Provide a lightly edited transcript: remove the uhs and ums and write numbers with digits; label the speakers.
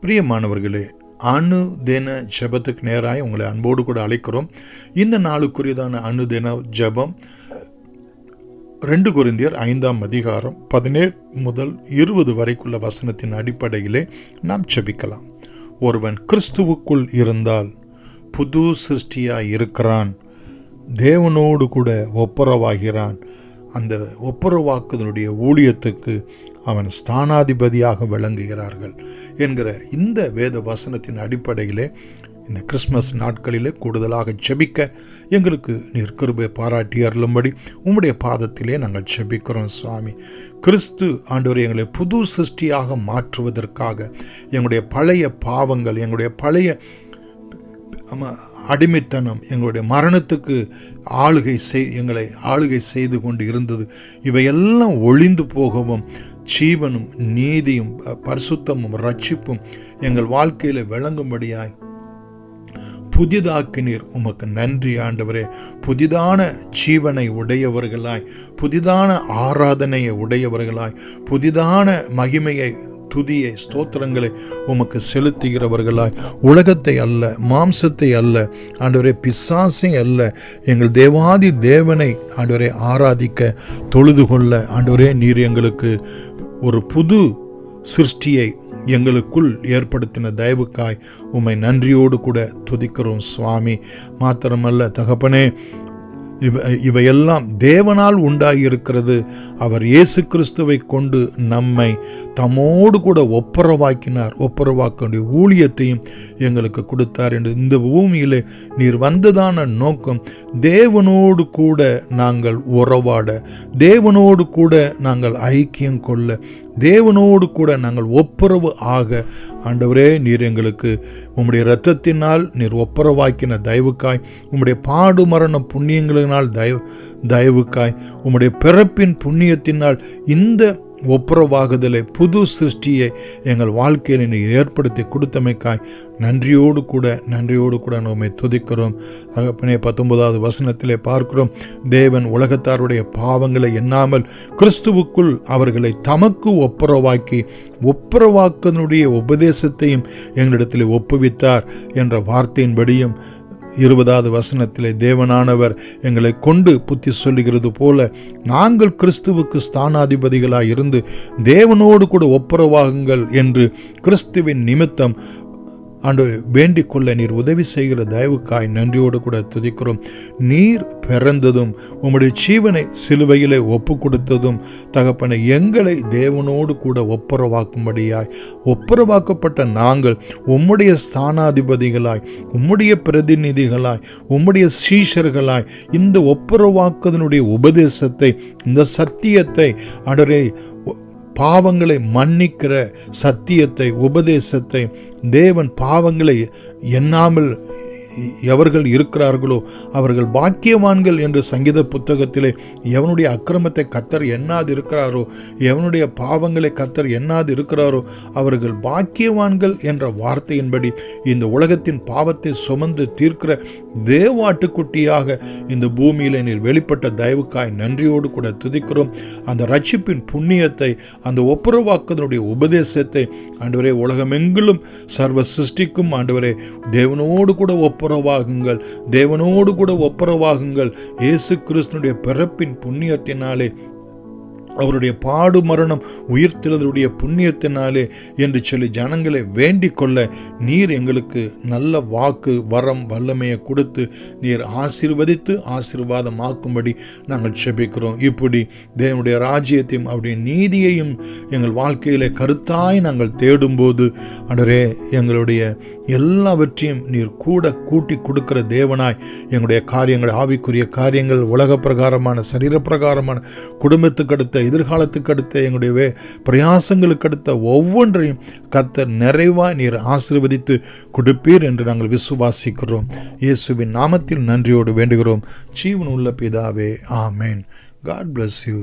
Speaker 1: பிரியமானவர்களே, அனுதின ஜெபத்துக்கு நேராக உங்களை அன்போடு கூட அழைக்கிறோம். இந்த நாளுக்குரியதான அனுதின ஜெபம் 2 கொரிந்தியர் 5ஆம் அதிகாரம் 17 முதல் 20 வரைக்குள்ள வசனத்தின் அடிப்படையிலே நாம் ஜெபிக்கலாம். ஒருவன் கிறிஸ்துவுக்குள் இருந்தால் புது சிருஷ்டியாய் இருக்கிறான், தேவனோடு கூட ஒப்புரவாகிறான். அந்த ஒப்புரவாக்குதலுடைய ஊழியத்துக்கு அவன் ஸ்தானாதிபதியாக விளங்குகிறார்கள் என்கிற இந்த வேத வசனத்தின் அடிப்படையிலே இந்த கிறிஸ்மஸ் நாட்களிலே கூடுதலாக ஜெபிக்க எங்களுக்கு நீர் கிருபை பாராட்டி அருளும்படி உம்முடைய பாதத்திலே நாங்கள் ஜெபிக்கிறோம். சுவாமி, கிறிஸ்து ஆண்டவரை எங்களை புது சிருஷ்டியாக மாற்றுவதற்காக எங்களுடைய பழைய பாவங்கள், எங்களுடைய பழைய அடிமைத்தனம், எங்களுடைய மரணத்துக்கு எங்களை ஆளுகை செய்து கொண்டு இருந்தது, இவையெல்லாம் ஒளிந்து போகவும் ஜீவனும் நீதியும் பரிசுத்தமும் ரட்சிப்பும் எங்கள் வாழ்க்கையில் விளங்கும்படியாய் புதிதாக்கினீர். உமக்கு நன்றி ஆண்டவரே. புதிதான ஜீவனை உடையவர்களாய், புதிதான ஆராதனையை உடையவர்களாய், புதிதான மகிமையை, துதியை, ஸ்தோத்திரங்களை உமக்கு செலுத்துகிறவர்களாய், உலகத்தை அல்ல, மாம்சத்தை அல்ல ஆண்டவரே, பிசாசை அல்ல, எங்கள் தேவாதி தேவனை ஆண்டவரே ஆராதிக்க தொழுது கொள்ள ஆண்டவரே நீர் எங்களுக்கு ஒரு புது சிருஷ்டியை எங்களுக்குள் ஏற்படுத்தின தயவுக்காய் உம்மை நன்றியோடு கூட துதிக்கிறோம். சுவாமி, மாத்திரமல்ல தகப்பனே, இவையெல்லாம் தேவனால் உண்டாகியிருக்கிறது. அவர் இயேசு கிறிஸ்துவை கொண்டு நம்மை தம்மோடு கூட ஒப்புரவாக்கினார். ஒப்புரவாக்க ஊழியத்தையும் எங்களுக்கு கொடுத்தார் என்று இந்த பூமியிலே நீர் வந்ததான நோக்கம் தேவனோடு கூட நாங்கள் உறவாட, தேவனோடு கூட நாங்கள் ஐக்கியம் கொள்ள, தேவனோடு கூட நாங்கள் ஒப்புரவு ஆக ஆண்டவரே நீர் எங்களுக்கு உம்முடைய இரத்தத்தினால் நீர் ஒப்புரவாக்கின தயவுக்காய், உம்முடைய பாடு மரண புண்ணியங்களினால் தயவுக்காய், உம்முடைய பிறப்பின் புண்ணியத்தினால் இந்த ஒப்புரவாகுதலை, புது சிருஷ்டியை எங்கள் வாழ்க்கையில் நீ ஏற்படுத்தி கொடுத்தமைக்காய் நன்றியோடு கூட நம்மை துதிக்கிறோம். தகப்பனே, 19வது வசனத்திலே பார்க்கிறோம், தேவன் உலகத்தாருடைய பாவங்களை எண்ணாமல் கிறிஸ்துவுக்குள் அவர்களை தமக்கு ஒப்புரவாக்கி ஒப்புரவாக்கனுடைய உபதேசத்தையும் எங்களிடத்தில் ஒப்புவித்தார் என்ற வார்த்தையின்படியும் 20வது வசனத்திலே தேவனானவர் எங்களை கொண்டு புத்தி சொல்லுகிறது போல நாங்கள் கிறிஸ்துவுக்கு ஸ்தானாதிபதிகளாய் இருந்து தேவனோடு கூட ஒப்புரவாகுங்கள் என்று கிறிஸ்துவின் நிமித்தம் ஆண்டவர் வேண்டிக் கொள்ள நீர் உதவி செய்கிற தயவுக்காய் நன்றியோடு கூட துதிக்கிறோம். நீர் பிறந்ததும் உம்முடைய ஜீவனை சிலுவையிலே ஒப்பு கொடுத்ததும் தகப்பனை எங்களை தேவனோடு கூட ஒப்புரவாக்கும்படியாய், ஒப்புரவாக்கப்பட்ட நாங்கள் உம்முடைய ஸ்தானாதிபதிகளாய், உம்முடைய பிரதிநிதிகளாய், உம்முடைய சீஷர்களாய் இந்த ஒப்புரவாக்குதனுடைய உபதேசத்தை, இந்த சத்தியத்தை ஆண்டவரே, பாவங்களை மன்னிக்கிற சத்தியத்தை, உபதேசத்தை, தேவன் பாவங்களை எண்ணாமல் எவர்கள் இருக்கிறார்களோ அவர்கள் பாக்கியவான்கள் என்று சங்கீத புத்தகத்திலே எவனுடைய அக்கிரமத்தை கர்த்தர் எண்ணாது இருக்கிறாரோ, எவனுடைய பாவங்களை கர்த்தர் எண்ணாது இருக்கிறாரோ அவர்கள் பாக்கியவான்கள் என்ற வார்த்தையின்படி இந்த உலகத்தின் பாவத்தை சுமந்து தீர்க்கிற தேவாட்டுக்குட்டியாக இந்த பூமியிலே நீர் வெளிப்பட்ட தயவுக்காய் நன்றியோடு கூட துதிக்கிறோம். அந்த ரட்சிப்பின் புண்ணியத்தை, அந்த ஒப்புரவாக்குதலுடைய உபதேசத்தை ஆண்டவரே உலகமெங்கிலும் சர்வ சிருஷ்டிக்கும் ஆண்டவரே தேவனோடு கூட ஒப்புரவாகுங்கள், தேவனோடு கூட ஒப்புரவாகுங்கள், இயேசு கிறிஸ்துவினுடைய பிறப்பின் புண்ணியத்தினாலே, அவருடைய பாடு மரணம் உயிர்த்தெழுதலுடைய புண்ணியத்தினாலே என்று சொல்லி ஜனங்களை வேண்டிக் கொள்ள நீர் எங்களுக்கு நல்ல வாக்கு, வரம், வல்லமையை கொடுத்து நீர் ஆசீர்வதித்து ஆசீர்வாதமாக்கும்படி நாங்கள் ஜெபிக்கிறோம். இப்படி தேவனுடைய ராஜ்யத்தையும் அவருடைய நீதியையும் எங்கள் வாழ்க்கையிலே கருத்தாய் நாங்கள் தேடும்போது ஆண்டவரே எங்களுடைய எல்லாவற்றையும் நீர் கூட கூட்டி கொடுக்கிற தேவனாய் எங்களுடைய காரியங்கள், ஆவிக்குரிய காரியங்கள், உலக பிரகாரமான, சரீர பிரகாரமான, குடும்பத்துக்கு அடுத்த, எதிர்காலத்துக்கு அடுத்த, எங்களுடைய பிரயாசங்களுக்கு அடுத்த ஒவ்வொன்றையும் கர்த்தர் நிறைவாய் நீர் ஆசீர்வதித்து கொடுப்பீர் என்று நாங்கள் விசுவாசிக்கிறோம். இயேசுவின் நாமத்தில் நன்றியோடு வேண்டுகிறோம். ஜீவன் உள்ள பிதாவே, ஆமேன். God bless you.